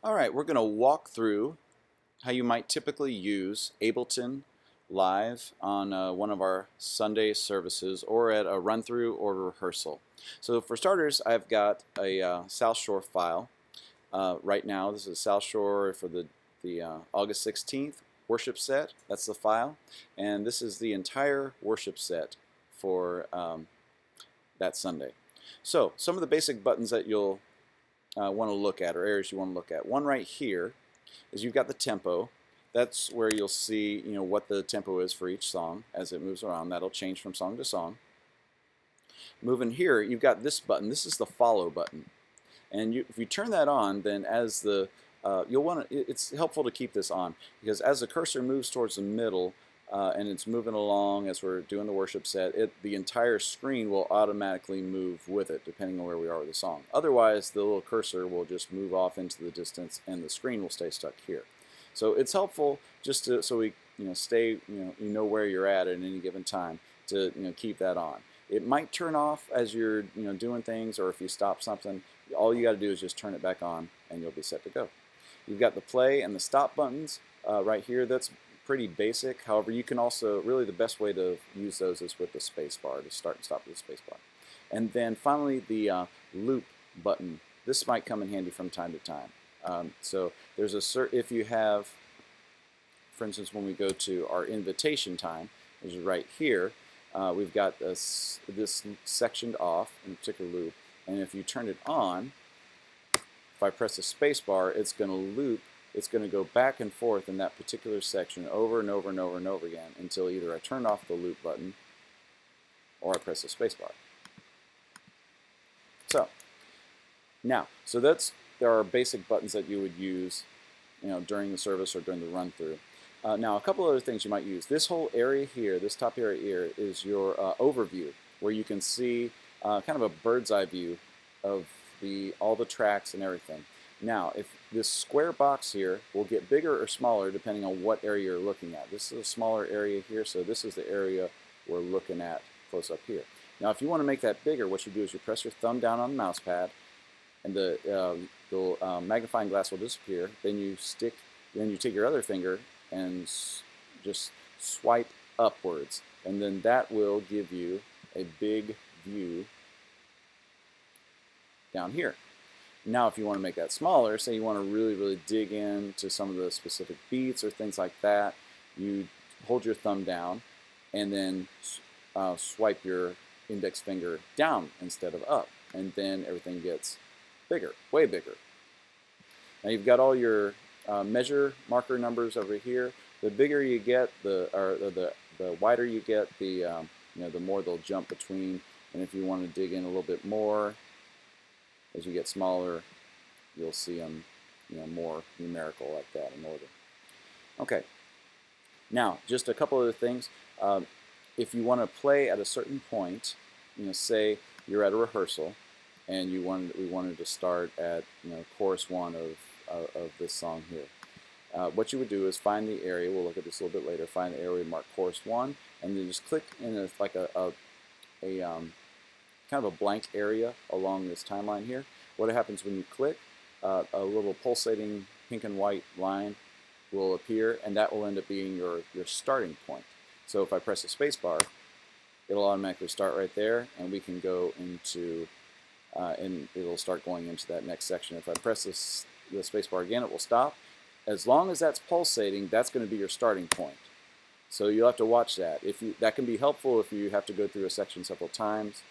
Alright, we're going to walk through how you might typically use Ableton live on one of our Sunday services or at a run-through or rehearsal. So for starters, I've got a South Shore file. Right now, this is South Shore for the August 16th worship set. That's the file. And this is the entire worship set for that Sunday. So some of the basic buttons that you'll want to look at, or areas you want to look at. One right here is you've got the tempo. That's where you'll see what the tempo is for each song as it moves around. That'll change from song to song. Moving here, you've got this button. This is the follow button, and if you turn that on, then as the you'll want to. It's helpful to keep this on because as the cursor moves towards the middle. And it's moving along as we're doing the worship set, the entire screen will automatically move with it depending on where we are with the song. Otherwise, the little cursor will just move off into the distance and the screen will stay stuck here. So it's helpful just to, so we stay, you know where you're at any given time to keep that on. It might turn off as you're doing things, or if you stop something. All you got to do is just turn it back on and you'll be set to go. You've got the play and the stop buttons right here. That's pretty basic. However, you can also, really the best way to use those is with the space bar, to start and stop with the space bar. And then finally the loop button. This might come in handy from time to time. So there's if you have, for instance, when we go to our invitation time, which is right here, we've got this sectioned off in a particular loop, and if you turn it on, if I press the space bar, it's going to loop. It's going to go back and forth in that particular section over and over and over and over again until either I turn off the loop button or I press the space bar. So now, there are basic buttons that you would use during the service or during the run-through. Now, a couple other things you might use. This whole area here, this top area here, is your overview, where you can see kind of a bird's eye view of all the tracks and everything. Now, if this square box here will get bigger or smaller depending on what area you're looking at. This is a smaller area here, so this is the area we're looking at close up here. Now, if you want to make that bigger, what you do is you press your thumb down on the mouse pad, and the magnifying glass will disappear. Then you take your other finger and just swipe upwards, and then that will give you a big view down here. Now, if you want to make that smaller, say you want to really dig into some of the specific beats or things like that, you hold your thumb down and then swipe your index finger down instead of up, and then everything gets bigger, way bigger. Now you've got all your measure marker numbers over here. The bigger you get, the wider you get, the more they'll jump between. And if you want to dig in a little bit more, as you get smaller, you'll see them more numerical like that in order. Okay. Now, just a couple other things. If you want to play at a certain point, say you're at a rehearsal and we wanted to start at chorus 1 of this song here. What you would do is find the area. We'll look at this a little bit later. Find the area marked chorus 1, and then just click in like a kind of a blank area along this timeline here. What happens when you click, a little pulsating pink and white line will appear, and that will end up being your starting point. So if I press the space bar, it'll automatically start right there, and we can go into, and it'll start going into that next section. If I press the space bar again, it will stop. As long as that's pulsating, that's going to be your starting point. So you'll have to watch that. That can be helpful if you have to go through a section several times.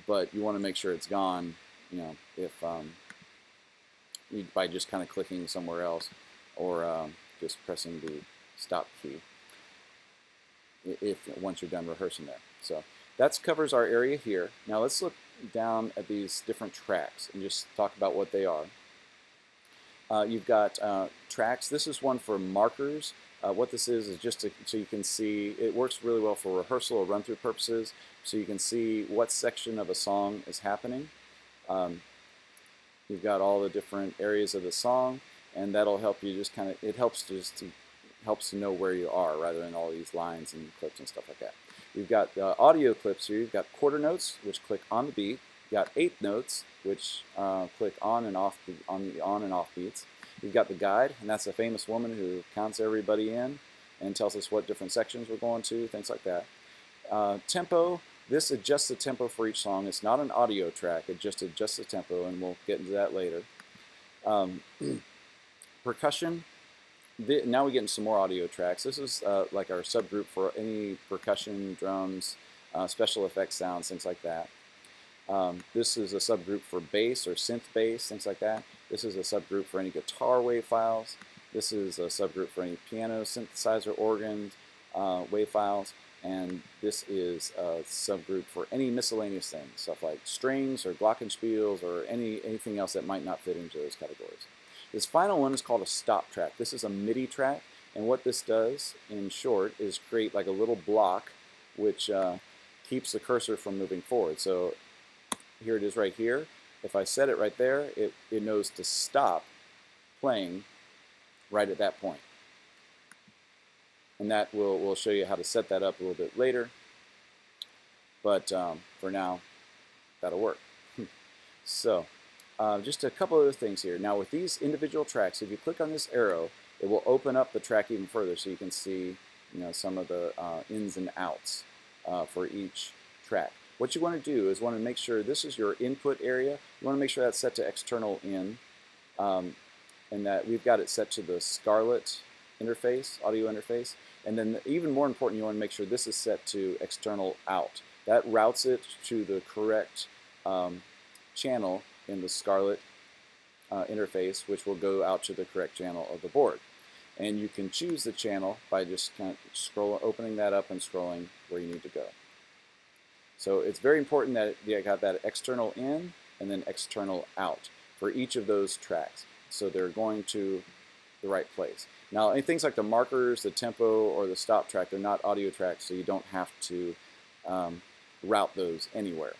But you want to make sure it's gone, if by just kind of clicking somewhere else or just pressing the stop key once you're done rehearsing there. So that covers our area here. Now let's look down at these different tracks and just talk about what they are. You've got tracks. This is one for markers. What this is just so you can see, it works really well for rehearsal or run-through purposes, so you can see what section of a song is happening. You've got all the different areas of the song, and that'll help you just kind of, it helps to know where you are rather than all these lines and clips and stuff like that. You've got audio clips here. You've got quarter notes, which click on the beat. got eighth notes, which click on and off on the on and off beats. We've got the guide, and that's a famous woman who counts everybody in and tells us what different sections we're going to, things like that. Tempo, this adjusts the tempo for each song. It's not an audio track, it just adjusts the tempo, and we'll get into that later. Percussion, now we get into some more audio tracks. This is like our subgroup for any percussion, drums, special effects sounds, things like that. This is a subgroup for bass or synth bass, things like that. This is a subgroup for any guitar wave files. This is a subgroup for any piano, synthesizer, organ wave files. And this is a subgroup for any miscellaneous things, stuff like strings or glockenspiels or anything else that might not fit into those categories. This final one is called a stop track. This is a MIDI track, and what this does, in short, is create like a little block which keeps the cursor from moving forward. So here it is right here. If I set it right there, it knows to stop playing right at that point. And that we'll show you how to set that up a little bit later. But for now, that'll work. So just a couple other things here. Now with these individual tracks, if you click on this arrow, it will open up the track even further so you can see some of the ins and outs for each track. What you want to do is want to make sure this is your input area. You want to make sure that's set to external in, and that we've got it set to the Scarlett interface, audio interface. And then even more important, you want to make sure this is set to external out. That routes it to the correct channel in the Scarlett interface, which will go out to the correct channel of the board. And you can choose the channel by just kind of opening that up and scrolling where you need to go. So it's very important that you got that external in and then external out for each of those tracks. So they're going to the right place. Now, things like the markers, the tempo, or the stop track, they're not audio tracks, so you don't have to route those anywhere.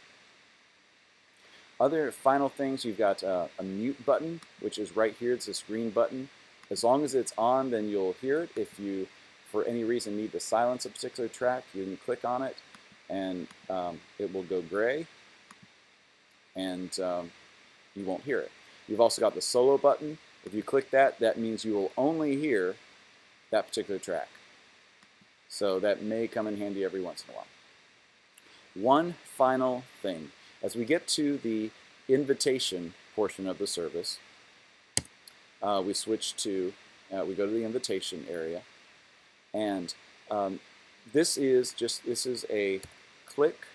Other final things, you've got a mute button, which is right here. It's this green button. As long as it's on, then you'll hear it. If you, for any reason, need to silence a particular track, you can click on it, and it will go gray, and you won't hear it. You've also got the solo button. If you click that, that means you will only hear that particular track. So that may come in handy every once in a while. One final thing. As we get to the invitation portion of the service, we switch to, we go to the invitation area, and this is a click,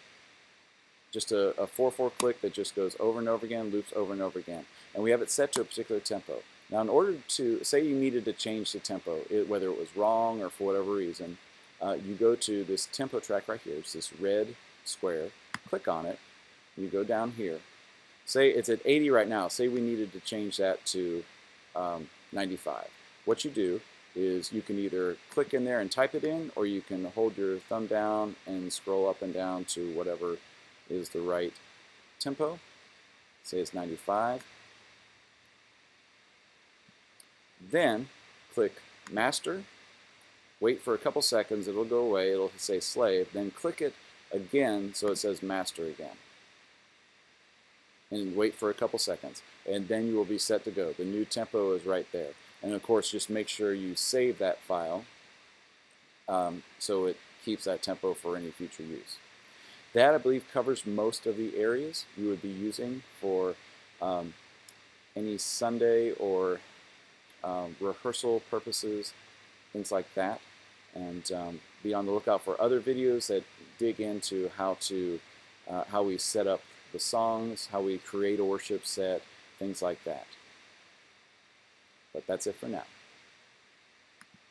just a 4/4 click that just goes over and over again, loops over and over again. And we have it set to a particular tempo. Now in order to, say you needed to change the tempo, whether it was wrong or for whatever reason, you go to this tempo track right here. It's this red square. Click on it. You go down here. Say it's at 80 right now. Say we needed to change that to 95. What you do is you can either click in there and type it in, or you can hold your thumb down and scroll up and down to whatever is the right tempo. Say it's 95. Then click Master, wait for a couple seconds, it'll go away, it'll say Slave, then click it again so it says Master again. And wait for a couple seconds, and then you will be set to go. The new tempo is right there. And of course, just make sure you save that file so it keeps that tempo for any future use. That, I believe, covers most of the areas you would be using for any Sunday or rehearsal purposes, things like that. And be on the lookout for other videos that dig into how we set up the songs, how we create a worship set, things like that. But that's it for now.